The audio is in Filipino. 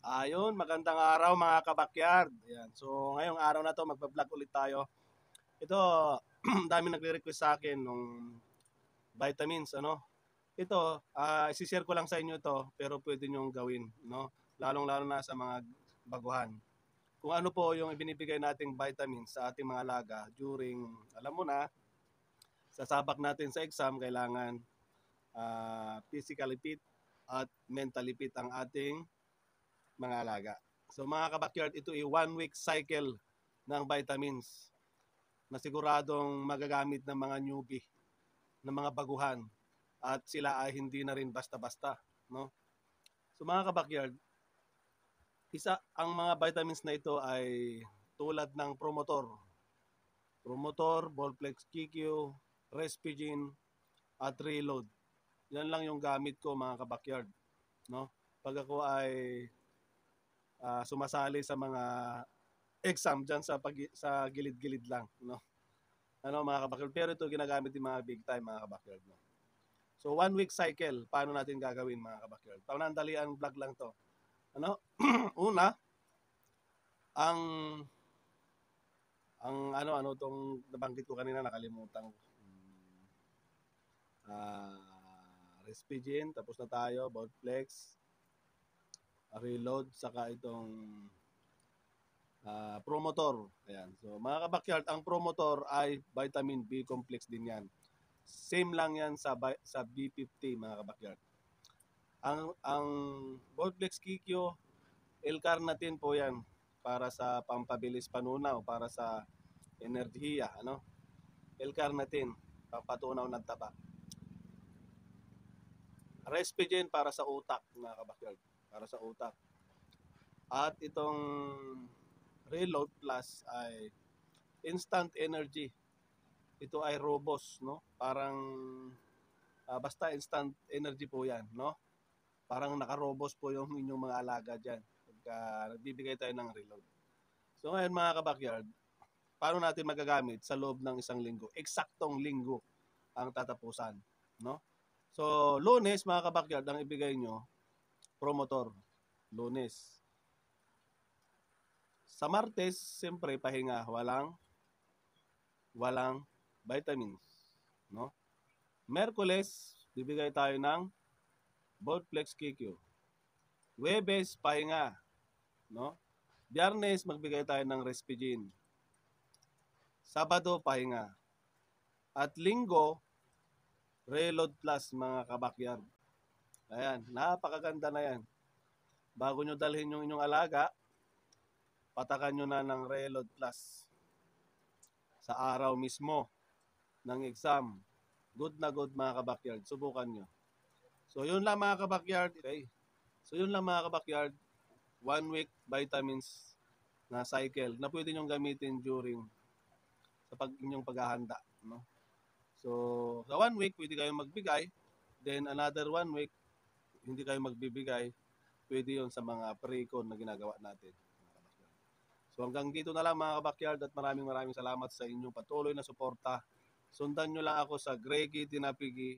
Ayun, magandang araw mga kabakyard. Ayan. So, ngayong araw na to magpa-vlog ulit tayo. Ito, dami nagre-request sa akin nung vitamins, ano. Ito, isi-share ko lang sa inyo to, pero pwede nyo gawin, no? Lalong-lalo na sa mga baguhan. Kung ano po yung ibinibigay nating vitamins sa ating mga alaga during, alam mo na, sasabak natin sa exam, kailangan physically fit at mentally fit ang ating mga alaga. So mga kabakyard, ito ay 1 week cycle ng vitamins na siguradong magagamit ng mga newbie, ng mga baguhan, at sila ay hindi na rin basta-basta, no? So mga kabakyard, ang mga vitamins na ito ay tulad ng Promotor, Volplex QQ, Respigin, at Reload. Yan lang yung gamit ko mga kabakyard, no? Pag ako ay sumasali sa mga exam dyan sa gilid-gilid lang, no? Ano mga kabakyard, pero ito ginagamit ng mga big time mga kabakyard, no? So 1 week cycle, paano natin gagawin mga kabakyard? Panandalian vlog lang to. Ano? Una, ang ano tong nabanggit ko kanina, nakalimutan ko. Respigin, tapos na tayo, Volplex, Reload, saka itong Promotor. Ayan. So mga kabakyard, ang Promotor ay vitamin B complex din yan. Same lang yan sa B50 mga kabakyard. Ang Volplex QQ, L-carnitine po yan para sa pampabilis panunaw, para sa enerhiya, ano? L-carnitine, pampatunaw ng taba. Respigin para sa utak mga kabakyard, para sa utak. At itong Reload Plus ay instant energy. Ito ay robust, no? Parang basta instant energy po 'yan, no? Parang naka-robust po yung inyong mga alaga diyan pagka nagbibigay tayo ng Reload. So ngayon mga kabakyard, paano natin magagamit sa loob ng isang linggo? Eksaktong linggo ang tatapusan, no? So Lunes mga kabakyard, ang ibigay nyo Promotor, Lunes. Sa Martes, siyempre pahinga, walang vitamins, no? Merkules, bibigay tayo ng Volplex QQ. Huwebes, pahinga, no? Biyernes, magbigay tayo ng Respigin. Sabado, pahinga. At Linggo, Reload Plus mga kabakyard. Ayan, napakaganda na yan. Bago nyo dalhin yung inyong alaga, patakan nyo na ng Reload Plus sa araw mismo ng exam. Good na good mga kabakyard. Subukan nyo. So yun lang mga kabakyard. Okay. So yun lang mga kabakyard. 1 week vitamins na cycle na pwede nyong gamitin during sa inyong paghahanda, no? So sa 1 week pwede kayong magbigay, then another 1 week hindi kayo magbibigay. Pwede yun sa mga pre-con na ginagawa natin. So hanggang dito na lang mga kabakyard, at maraming salamat sa inyong patuloy na suporta. Sundan nyo lang ako sa Greggy Tinapigi